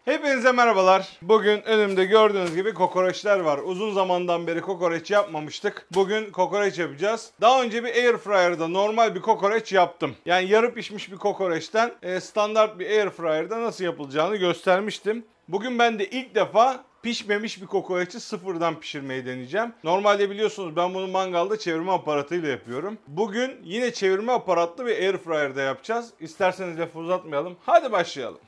Hepinize merhabalar. Bugün önümde gördüğünüz gibi kokoreçler var. Uzun zamandan beri kokoreç yapmamıştık. Bugün kokoreç yapacağız. Daha önce bir airfryer'da normal bir kokoreç yaptım. Yani yarı pişmiş bir kokoreçten standart bir airfryer'da nasıl yapılacağını göstermiştim. Bugün ben de ilk defa pişmemiş bir kokoreçi sıfırdan pişirmeyi deneyeceğim. Normalde biliyorsunuz ben bunu mangalda çevirme aparatıyla yapıyorum. Bugün yine çevirme aparatlı bir airfryer'da yapacağız. İsterseniz lafı uzatmayalım. Hadi başlayalım.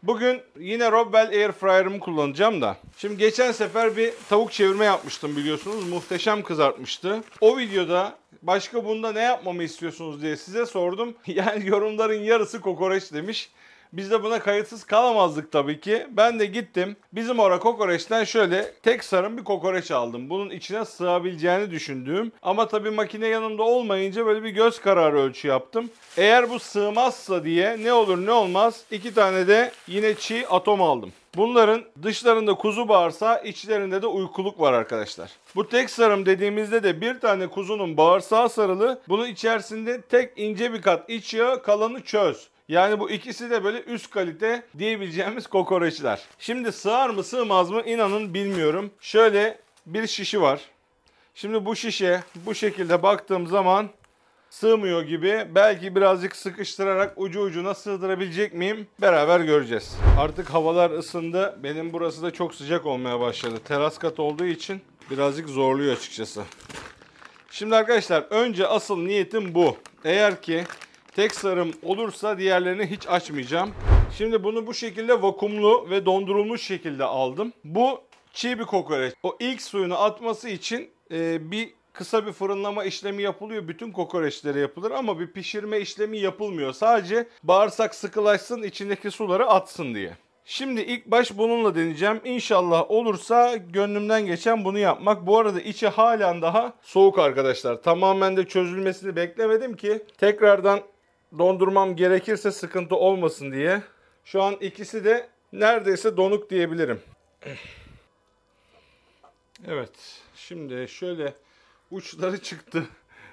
Bugün yine Robwell Airfryer'ımı kullanacağım da. Şimdi geçen sefer bir tavuk çevirme yapmıştım biliyorsunuz. Muhteşem kızartmıştı. O videoda başka bunda ne yapmamı istiyorsunuz diye size sordum. Yani yorumların yarısı kokoreç demiş. Biz de buna kayıtsız kalamazdık tabii ki. Ben de gittim. Bizim orada kokoreçten şöyle tek sarım bir kokoreç aldım. Bunun içine sığabileceğini düşündüğüm. Ama tabii makine yanımda olmayınca böyle bir göz kararı ölçü yaptım. Eğer bu sığmazsa diye ne olur ne olmaz 2 tane de yine çiğ atom aldım. Bunların dışlarında kuzu bağırsağı, içlerinde de uykuluk var arkadaşlar. Bu tek sarım dediğimizde de bir tane kuzunun bağırsağı sarılı. Bunun içerisinde tek ince bir kat iç yağı, kalanı çöz. Yani bu ikisi de böyle üst kalite diyebileceğimiz kokoreçler. Şimdi sığar mı sığmaz mı inanın bilmiyorum. Şöyle bir şişi var. Şimdi bu şişe bu şekilde baktığım zaman sığmıyor gibi. Belki birazcık sıkıştırarak ucu ucuna sığdırabilecek miyim? Beraber göreceğiz. Artık havalar ısındı. Benim burası da çok sıcak olmaya başladı. Teras kat olduğu için birazcık zorluyor açıkçası. Şimdi arkadaşlar önce asıl niyetim bu. Eğer ki tek sarım olursa diğerlerini hiç açmayacağım. Şimdi bunu bu şekilde vakumlu ve dondurulmuş şekilde aldım. Bu çiğ bir kokoreç. O ilk suyunu atması için kısa bir fırınlama işlemi yapılıyor. Bütün kokoreçlere yapılır ama bir pişirme işlemi yapılmıyor. Sadece bağırsak sıkılaşsın, içindeki suları atsın diye. Şimdi ilk baş bununla deneyeceğim. İnşallah olursa gönlümden geçen bunu yapmak. Bu arada içi halen daha soğuk arkadaşlar. Tamamen de çözülmesini beklemedim ki tekrardan dondurmam gerekirse sıkıntı olmasın diye. Şu an ikisi de neredeyse donuk diyebilirim. Evet. Şimdi şöyle uçları çıktı.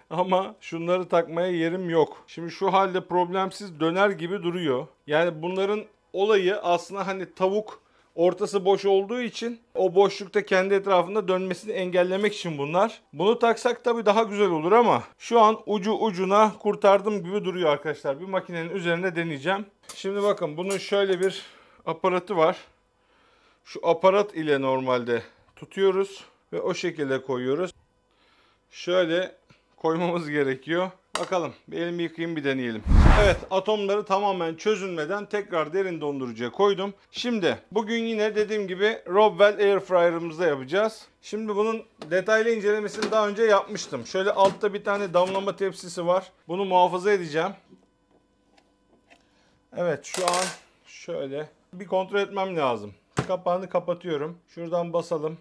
Ama şunları takmaya yerim yok. Şimdi şu halde problemsiz döner gibi duruyor. Yani bunların olayı aslında hani tavuk ortası boş olduğu için o boşlukta kendi etrafında dönmesini engellemek için bunlar. Bunu taksak tabii daha güzel olur ama şu an ucu ucuna kurtardım gibi duruyor arkadaşlar. Bir makinenin üzerinde deneyeceğim. Şimdi bakın bunun şöyle bir aparatı var. Şu aparat ile normalde tutuyoruz ve o şekilde koyuyoruz. Şöyle koymamız gerekiyor. Bakalım bir elimi yıkayayım bir deneyelim. Evet, atomları tamamen çözülmeden tekrar derin dondurucuya koydum. Şimdi bugün yine dediğim gibi Robwell Airfryer'ımızda yapacağız. Şimdi bunun detaylı incelemesini daha önce yapmıştım. Şöyle altta bir tane damlama tepsisi var. Bunu muhafaza edeceğim. Evet, şu an şöyle bir kontrol etmem lazım. Kapağını kapatıyorum. Şuradan basalım.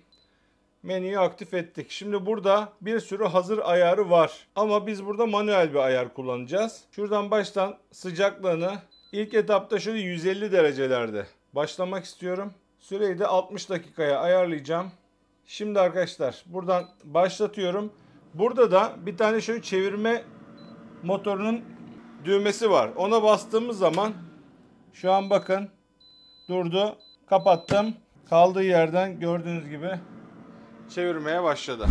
Menüyü aktif ettik. Şimdi burada bir sürü hazır ayarı var. Ama biz burada manuel bir ayar kullanacağız. Şuradan baştan sıcaklığını ilk etapta şöyle 150 derecelerde başlamak istiyorum. Süreyi de 60 dakikaya ayarlayacağım. Şimdi arkadaşlar buradan başlatıyorum. Burada da bir tane şöyle çevirme motorunun düğmesi var. Ona bastığımız zaman şu an bakın durdu. Kapattım. Kaldığı yerden gördüğünüz gibi çevirmeye başladı.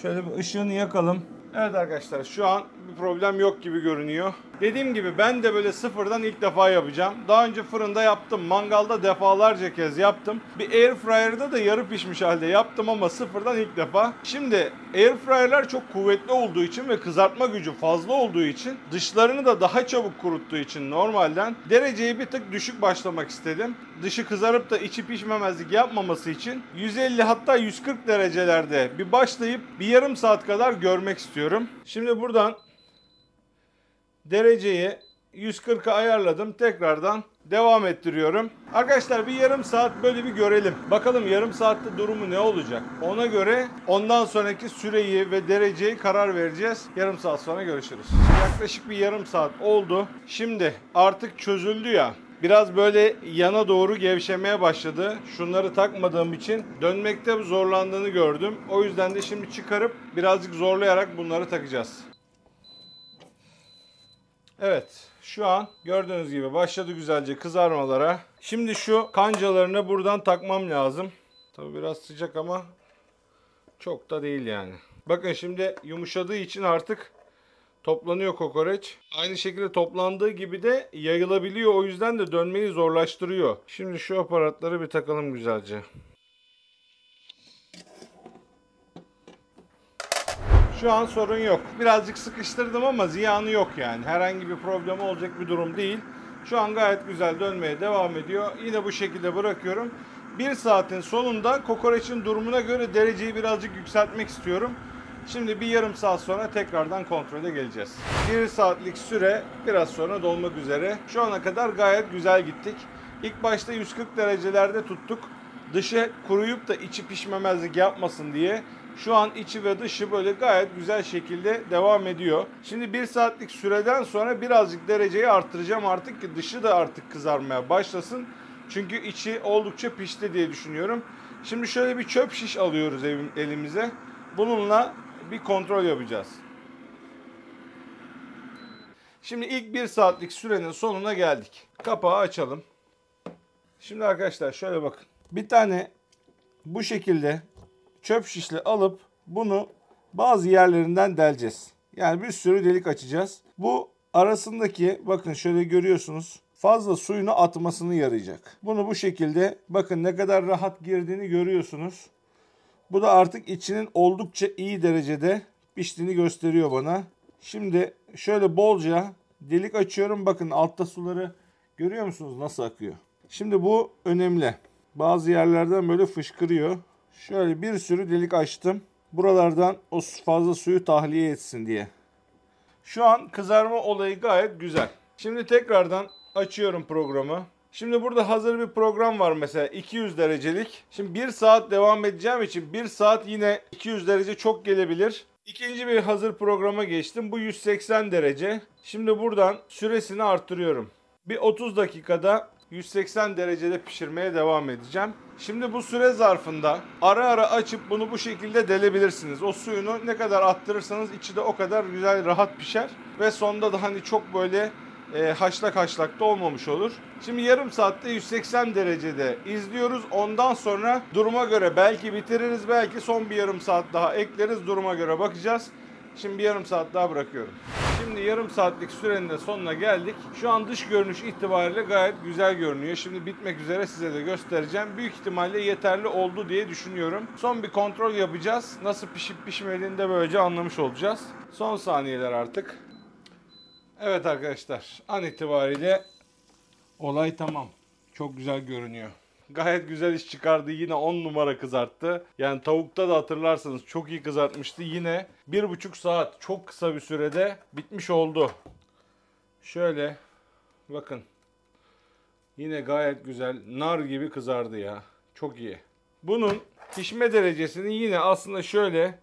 Şöyle bir ışığını yakalım. Evet arkadaşlar şu an bir problem yok gibi görünüyor. Dediğim gibi ben de böyle sıfırdan ilk defa yapacağım. Daha önce fırında yaptım. Mangalda defalarca kez yaptım. Bir airfryer'da da yarı pişmiş halde yaptım ama sıfırdan ilk defa. Şimdi airfryer'lar çok kuvvetli olduğu için ve kızartma gücü fazla olduğu için dışlarını da daha çabuk kuruttuğu için normalden dereceyi bir tık düşük başlamak istedim. Dışı kızarıp da içi pişmemezlik yapmaması için 150 hatta 140 derecelerde bir başlayıp bir yarım saat kadar görmek istiyorum. Şimdi buradan dereceyi 140'a ayarladım. Tekrardan devam ettiriyorum. Arkadaşlar bir yarım saat böyle bir görelim. Bakalım yarım saatte durumu ne olacak? Ona göre ondan sonraki süreyi ve dereceyi karar vereceğiz. Yarım saat sonra görüşürüz. Yaklaşık bir yarım saat oldu. Şimdi artık çözüldü ya. Biraz böyle yana doğru gevşemeye başladı. Şunları takmadığım için dönmekte zorlandığını gördüm. O yüzden de şimdi çıkarıp birazcık zorlayarak bunları takacağız. Evet, şu an gördüğünüz gibi başladı güzelce kızarmalara. Şimdi şu kancalarını buradan takmam lazım. Tabii biraz sıcak ama çok da değil yani. Bakın şimdi yumuşadığı için artık toplanıyor kokoreç. Aynı şekilde toplandığı gibi de yayılabiliyor. O yüzden de dönmeyi zorlaştırıyor. Şimdi şu aparatları bir takalım güzelce. Şu an sorun yok. Birazcık sıkıştırdım ama ziyanı yok yani. Herhangi bir problem olacak bir durum değil. Şu an gayet güzel dönmeye devam ediyor. Yine bu şekilde bırakıyorum. 1 saatin sonunda kokoreçin durumuna göre dereceyi birazcık yükseltmek istiyorum. Şimdi bir yarım saat sonra tekrardan kontrole geleceğiz. 1 saatlik süre biraz sonra dolmak üzere. Şu ana kadar gayet güzel gittik. İlk başta 140 derecelerde tuttuk. Dışı kuruyup da içi pişmemezlik yapmasın diye. Şu an içi ve dışı böyle gayet güzel şekilde devam ediyor. Şimdi 1 saatlik süreden sonra birazcık dereceyi arttıracağım artık ki dışı da artık kızarmaya başlasın. Çünkü içi oldukça pişti diye düşünüyorum. Şimdi şöyle bir çöp şiş alıyoruz elimize. Bununla bir kontrol yapacağız. Şimdi ilk 1 saatlik sürenin sonuna geldik. Kapağı açalım. Şimdi arkadaşlar şöyle bakın. Bir tane bu şekilde çöp şişle alıp bunu bazı yerlerinden deleceğiz. Yani bir sürü delik açacağız. Bu arasındaki bakın şöyle görüyorsunuz fazla suyunu atmasını yarayacak. Bunu bu şekilde bakın ne kadar rahat girdiğini görüyorsunuz. Bu da artık içinin oldukça iyi derecede piştiğini gösteriyor bana. Şimdi şöyle bolca delik açıyorum. Bakın altta suları görüyor musunuz nasıl akıyor? Şimdi bu önemli. Bazı yerlerden böyle fışkırıyor. Şöyle bir sürü delik açtım. Buralardan o fazla suyu tahliye etsin diye. Şu an kızarma olayı gayet güzel. Şimdi tekrardan açıyorum programı. Şimdi burada hazır bir program var mesela 200 derecelik. Şimdi 1 saat devam edeceğim için 1 saat yine 200 derece çok gelebilir. İkinci bir hazır programa geçtim. Bu 180 derece. Şimdi buradan süresini arttırıyorum. Bir 30 dakikada 180 derecede pişirmeye devam edeceğim. Şimdi bu süre zarfında ara ara açıp bunu bu şekilde delebilirsiniz. O suyunu ne kadar attırırsanız içi de o kadar güzel rahat pişer. Ve sonda da hani çok böyle haşlak haşlak da olmamış olur. Şimdi yarım saatte 180 derecede izliyoruz. Ondan sonra duruma göre belki bitiririz, belki son bir yarım saat daha ekleriz. Duruma göre bakacağız. Şimdi bir yarım saat daha bırakıyorum. Şimdi yarım saatlik sürenin de sonuna geldik. Şu an dış görünüş itibariyle gayet güzel görünüyor. Şimdi bitmek üzere size de göstereceğim. Büyük ihtimalle yeterli oldu diye düşünüyorum. Son bir kontrol yapacağız. Nasıl pişip pişmediğini de böylece anlamış olacağız. Son saniyeler artık. Evet arkadaşlar, an itibariyle olay tamam. Çok güzel görünüyor. Gayet güzel iş çıkardı. Yine 10 numara kızarttı. Yani tavukta da hatırlarsanız çok iyi kızartmıştı. Yine 1,5 saat çok kısa bir sürede bitmiş oldu. Şöyle bakın. Yine gayet güzel. Nar gibi kızardı ya. Çok iyi. Bunun pişme derecesini yine aslında şöyle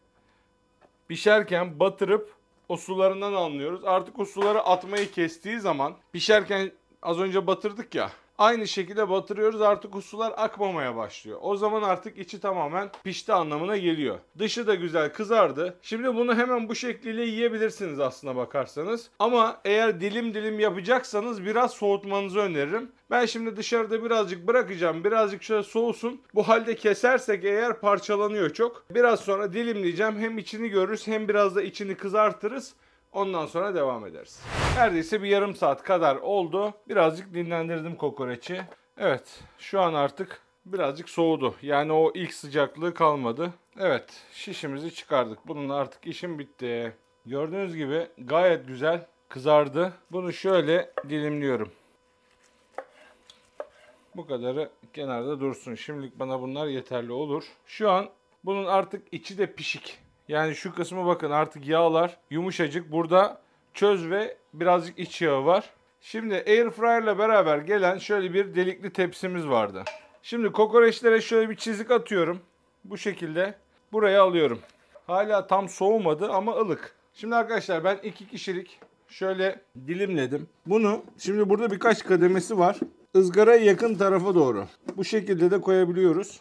pişerken batırıp o sularından anlıyoruz. Artık o suları atmayı kestiği zaman pişerken az önce batırdık ya. Aynı şekilde batırıyoruz, artık o sular akmamaya başlıyor. O zaman artık içi tamamen pişti anlamına geliyor. Dışı da güzel kızardı. Şimdi bunu hemen bu şekliyle yiyebilirsiniz aslına bakarsanız. Ama eğer dilim dilim yapacaksanız biraz soğutmanızı öneririm. Ben şimdi dışarıda birazcık bırakacağım. Birazcık şöyle soğusun. Bu halde kesersek eğer parçalanıyor çok. Biraz sonra dilimleyeceğim. Hem içini görürüz hem biraz da içini kızartırız. Ondan sonra devam ederiz. Neredeyse bir yarım saat kadar oldu. Birazcık dinlendirdim kokoreçi. Evet, şu an artık birazcık soğudu. Yani o ilk sıcaklığı kalmadı. Evet, şişimizi çıkardık. Bununla artık işim bitti. Gördüğünüz gibi gayet güzel kızardı. Bunu şöyle dilimliyorum. Bu kadarı kenarda dursun. Şimdilik bana bunlar yeterli olur. Şu an bunun artık içi de pişik. Yani şu kısmı bakın artık yağlar yumuşacık. Burada çöz ve birazcık iç yağı var. Şimdi Airfryer ile beraber gelen şöyle bir delikli tepsimiz vardı. Şimdi kokoreçlere şöyle bir çizik atıyorum. Bu şekilde buraya alıyorum. Hala tam soğumadı ama ılık. Şimdi arkadaşlar ben 2 kişilik şöyle dilimledim. Bunu şimdi burada birkaç kademesi var. Izgaraya yakın tarafa doğru. Bu şekilde de koyabiliyoruz.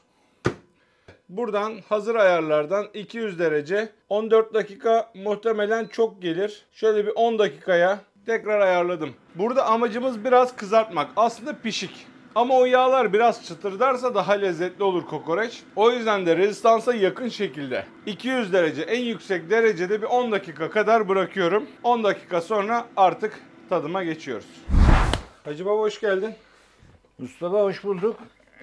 Buradan hazır ayarlardan 200 derece 14 dakika muhtemelen çok gelir. Şöyle bir 10 dakikaya Tekrar ayarladım. Burada amacımız biraz kızartmak. Aslında pişik. Ama o yağlar biraz çıtırdarsa daha lezzetli olur kokoreç. O yüzden de rezistansa yakın şekilde 200 derece en yüksek derecede bir 10 dakika kadar bırakıyorum. 10 dakika sonra artık tadıma geçiyoruz. Hacı Baba hoş geldin. Mustafa hoş bulduk.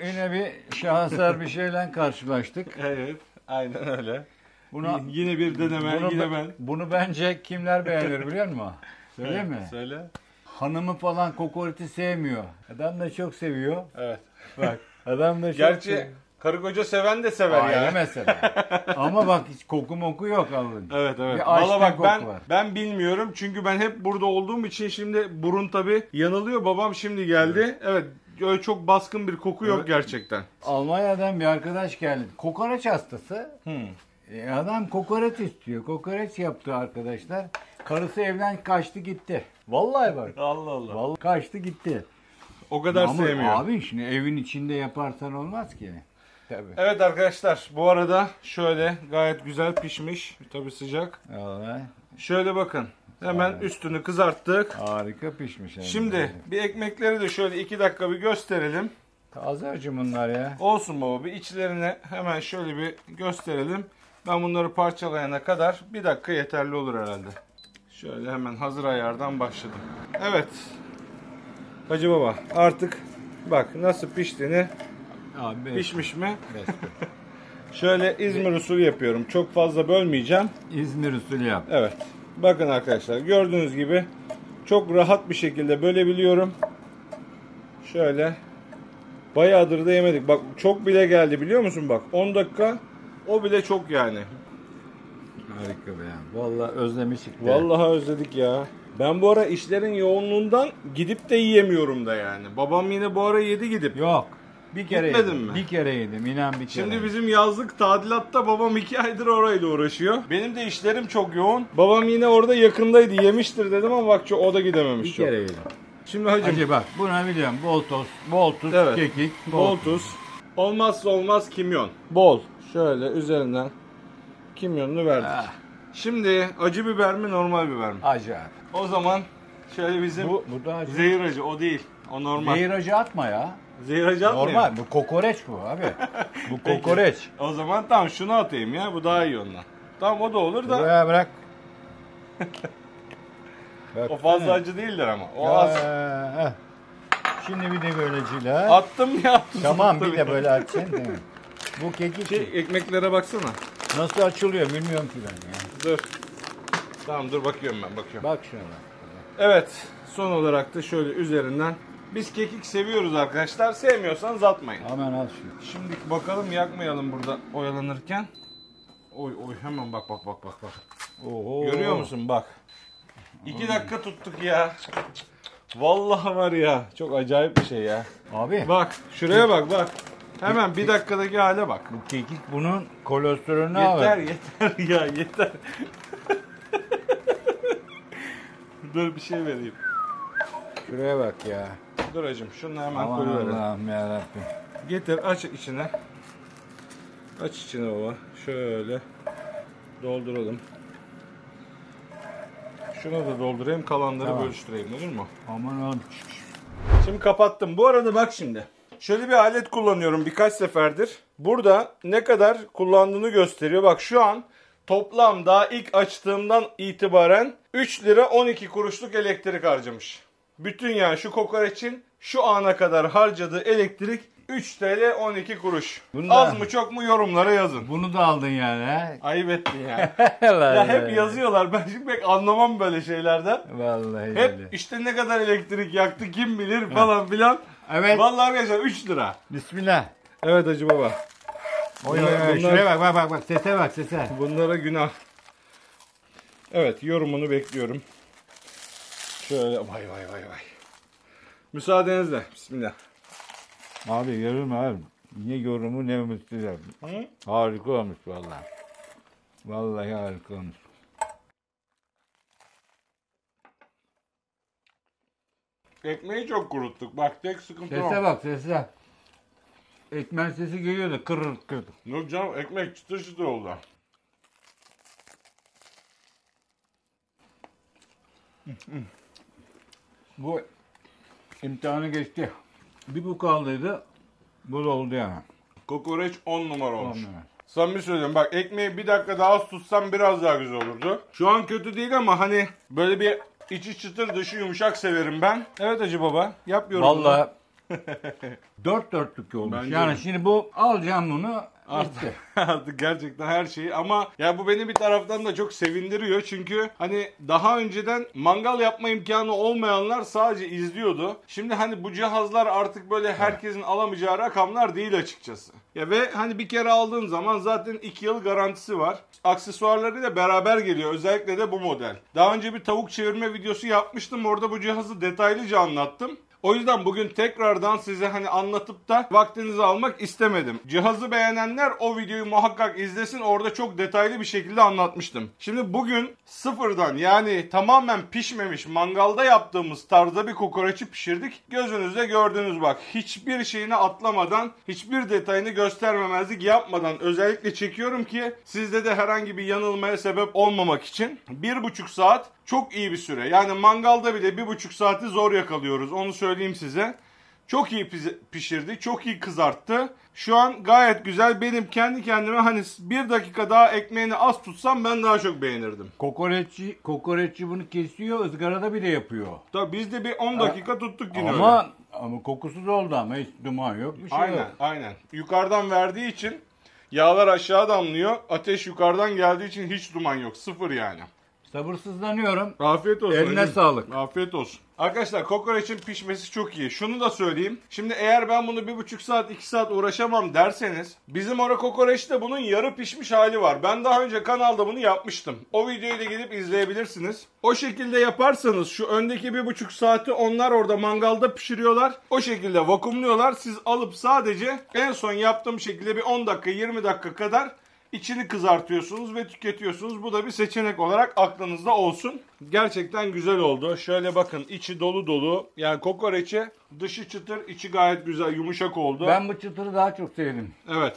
Yine bir şaheser bir şeyle karşılaştık. Evet, aynen öyle. Buna, Yine bir deneme, yine ben. Bunu bence kimler beğenir biliyor musun? Söyleyeyim mi? Söyle. Hanımı falan kokoreti sevmiyor. Adam da çok seviyor. Evet. Bak adam da çok Gerçi seviyor. karı koca seven de sever Ayrı ya. mesele. Ama bak hiç koku moku yok Allah'ın. Evet evet. Bir Valla açlık bak koku ben var. ben bilmiyorum çünkü ben hep burada olduğum için şimdi burun tabi yanılıyor. Babam şimdi geldi. Evet. Öyle çok baskın bir koku yok gerçekten. Almanya'dan bir arkadaş geldi. Kokoreç hastası. Adam kokoreç istiyor. Kokoreç yaptı arkadaşlar. Karısı evden kaçtı gitti. Vallahi bak. Allah Allah. Vallahi kaçtı gitti. O kadar Ama sevmiyor. abi şimdi evin içinde yaparsan olmaz ki. Tabii. Evet arkadaşlar bu arada şöyle gayet güzel pişmiş. Tabi sıcak. Vallahi Şöyle bakın. Hemen üstünü kızarttık. harika pişmiş. Yani. Şimdi bir ekmekleri de şöyle 2 dakika bir gösterelim. Taze acı bunlar ya. Olsun baba bir içlerini hemen şöyle bir gösterelim. Ben bunları parçalayana kadar 1 dakika yeterli olur herhalde. Şöyle hemen hazır ayardan başladım. Evet. Hacı baba artık bak nasıl piştiğini, Abi, pişmiş mi? Şöyle İzmir usulü yapıyorum. Çok fazla bölmeyeceğim. İzmir usulü yap. Evet. Bakın arkadaşlar gördüğünüz gibi çok rahat bir şekilde bölebiliyorum. Şöyle. Bayağıdır da yemedik. Bak çok bile geldi biliyor musun bak. 10 dakika o bile çok yani. Harika be ya. Vallahi özlemişik de. Vallahi özledik ya. Ben bu ara işlerin yoğunluğundan gidip de yiyemiyorum da yani. Babam yine bu ara yedi gidip. Yok. Bir kere Gitmedin yedim. mi? Bir kere yedim. İnan bir kere. Şimdi bizim yazlık tadilatta babam 2 aydır orayla uğraşıyor. Benim de işlerim çok yoğun. Babam yine orada yakındaydı yemiştir dedim ama bak o da gidememiş bir çok. kere yedim. Şimdi hacım. Hacı bak buna biliyorum. Bol toz, bol tuz, Evet. kekik, Bol tuz. Olmazsa olmaz kimyon. Bol. Şöyle üzerinden kimyonunu verdik. Ah. Şimdi acı biber mi normal biber mi? Acı abi. O zaman şöyle bizim Bu da acı. zehir acı o değil. O normal. Zehir acı atma ya. Zehir acı atmıyor. Normal. Bu kokoreç bu abi. Bu Peki. kokoreç. O zaman tamam şunu atayım ya. Bu daha iyi ondan. Tamam o da olur da Buraya bırak. o fazla acı değildir ama. O Ya, az. Şimdi bir de böyle cila. Attım ya attım. Tamam bir de böyle açsın değil mi? Bu kekik Ekmeklere baksana. nasıl açılıyor bilmiyorum ki ben ya. Dur. Tamam dur bakıyorum ben bakıyorum. Bak şuna. Evet. Son olarak da şöyle üzerinden. Biz kekik seviyoruz arkadaşlar. Sevmiyorsanız atmayın. Hemen al şunu. Şimdi bakalım yakmayalım burada oyalanırken. Oy oy hemen bak. Oho. Görüyor musun bak. 2 dakika tuttuk ya. Vallahi var ya. Çok acayip bir şey ya. Abi Bak şuraya bak. Hemen 1 dakikadaki hale bak. bu kekik bunun kolesterolünü Yeter alır. yeter ya yeter. Dur bir şey vereyim. Şuraya bak ya. Dur hacım şunu hemen Aman koyuverelim. Allah'ım yarabbim. Getir aç içine. Aç içine baba. Şöyle dolduralım. Şunu da doldurayım kalanları Tamam. bölüştüreyim olur mu? Aman Allah'ım. Şimdi kapattım. Bu arada bak şimdi. Şöyle bir alet kullanıyorum birkaç seferdir. Burada ne kadar kullandığını gösteriyor. Bak şu an toplam daha ilk açtığımdan itibaren 3 lira 12 kuruşluk elektrik harcamış. Bütün yani şu kokoreçin şu ana kadar harcadığı elektrik 3 TL 12 kuruş. Bunda- Az mı çok mu yorumlara yazın. Bunu da aldın yani ha. Ayıp ettin ya. Allah Ya hep Allah. yazıyorlar. Ben şimdi pek anlamam böyle şeylerden. Vallahi öyle. Hep işte ne kadar elektrik yaktı kim bilir falan filan. Evet. Vallahi arkadaşlar 3 lira. Bismillah. Evet Hacı Baba. Oy, Bunlar- oy, şuraya bak. Sese bak sese. Bunlara günah. Evet yorumunu bekliyorum. Şöyle vay. Müsaadenizle. Bismillah. Abi yorum abi. Ne yorumu ne ümitliler. Harika olmuş vallahi. Vallahi harika olmuş. Ekmeği çok kuruttuk. Bak tek sıkıntı Sese o. bak sese. Ekmek sesi geliyor da kırır. Yok canım ekmek çıtır çıtır oldu. Bu imtihanı geçti. Bir bu kaldıydı. Bu da oldu yani. Kokoreç 10 numara olmuş. Olmuyor. Samimi söylüyorum bak, ekmeği bir dakika daha az tutsam biraz daha güzel olurdu. Şu an kötü değil ama hani böyle bir içi çıtır dışı yumuşak severim ben. Evet Hacı Baba, yap yorumunu. Vallahi dört dörtlük olmuş. Bence yani de. şimdi bu alacağım bunu bitti. Artık gerçekten her şeyi, ama ya bu beni bir taraftan da çok sevindiriyor çünkü hani daha önceden mangal yapma imkanı olmayanlar sadece izliyordu. Şimdi hani bu cihazlar artık böyle herkesin alamayacağı rakamlar değil açıkçası. Ya ve hani bir kere aldığın zaman zaten 2 yıl garantisi var. Aksesuarlarıyla beraber geliyor, özellikle de bu model. Daha önce bir tavuk çevirme videosu yapmıştım, orada bu cihazı detaylıca anlattım. O yüzden bugün tekrardan size hani anlatıp da vaktinizi almak istemedim. Cihazı beğenenler o videoyu muhakkak izlesin. Orada çok detaylı bir şekilde anlatmıştım. Şimdi bugün sıfırdan, yani tamamen pişmemiş mangalda yaptığımız tarzda bir kokoreçi pişirdik. Gözünüzde gördünüz bak. Hiçbir şeyini atlamadan, hiçbir detayını göstermemezlik yapmadan özellikle çekiyorum ki sizde de herhangi bir yanılmaya sebep olmamak için. 1,5 saat çok iyi bir süre. Yani mangalda bile 1,5 saati zor yakalıyoruz. Onu söyleyeyim size. Çok iyi pişirdi. Çok iyi kızarttı. Şu an gayet güzel. Benim kendi kendime hani bir dakika daha ekmeğini az tutsam ben daha çok beğenirdim. Kokoreççi bunu kesiyor, ızgarada bile yapıyor. Tabii biz de bir 10 dakika tuttuk yine öyle. Ama kokusuz oldu, ama hiç duman yok, bir şey Aynen, yok. aynen. Yukarıdan verdiği için yağlar aşağı damlıyor. Ateş yukarıdan geldiği için hiç duman yok. Sıfır yani. Sabırsızlanıyorum. Afiyet olsun. Eline hacım. sağlık. Afiyet olsun. Arkadaşlar kokoreçin pişmesi çok iyi. Şunu da söyleyeyim. Şimdi eğer ben bunu 1,5 saat 2 saat uğraşamam derseniz, bizim orada kokoreçte bunun yarı pişmiş hali var. Ben daha önce kanalda bunu yapmıştım. O videoyu da gidip izleyebilirsiniz. O şekilde yaparsanız şu öndeki 1,5 saati onlar orada mangalda pişiriyorlar. O şekilde vakumluyorlar. Siz alıp sadece en son yaptığım şekilde bir 10 dakika 20 dakika kadar İçini kızartıyorsunuz ve tüketiyorsunuz. Bu da bir seçenek olarak aklınızda olsun. Gerçekten güzel oldu. Şöyle bakın, içi dolu dolu. Yani kokoreçi dışı çıtır, içi gayet güzel, yumuşak oldu. Ben bu çıtırı daha çok sevdim. Evet.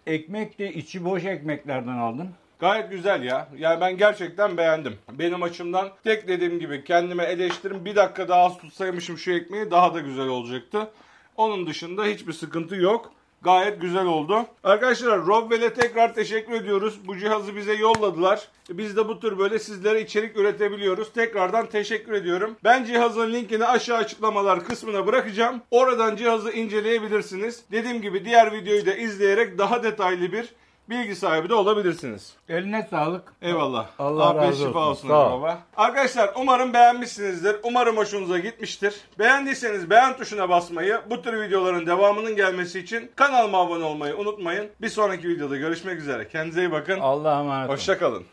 Ekmek de içi boş ekmeklerden aldım. Gayet güzel ya. Yani ben gerçekten beğendim. Benim açımdan tek dediğim gibi kendime eleştirim, bir dakika daha az tutsaymışım şu ekmeği daha da güzel olacaktı. Onun dışında hiçbir sıkıntı yok. Gayet güzel oldu. Arkadaşlar Robwell'e tekrar teşekkür ediyoruz. Bu cihazı bize yolladılar. Biz de bu tür böyle sizlere içerik üretebiliyoruz. Tekrardan teşekkür ediyorum. Ben cihazın linkini aşağı açıklamalar kısmına bırakacağım. Oradan cihazı inceleyebilirsiniz. Dediğim gibi diğer videoyu da izleyerek daha detaylı bir bilgi sahibi de olabilirsiniz. Eline sağlık. Eyvallah. Allah Afiyet razı şifa olsun. olsun Sağ ol. baba. Arkadaşlar umarım beğenmişsinizdir. Umarım hoşunuza gitmiştir. Beğendiyseniz beğen tuşuna basmayı, bu tür videoların devamının gelmesi için kanalıma abone olmayı unutmayın. Bir sonraki videoda görüşmek üzere. Kendinize iyi bakın. Allah'a emanet olun. Hoşça kalın.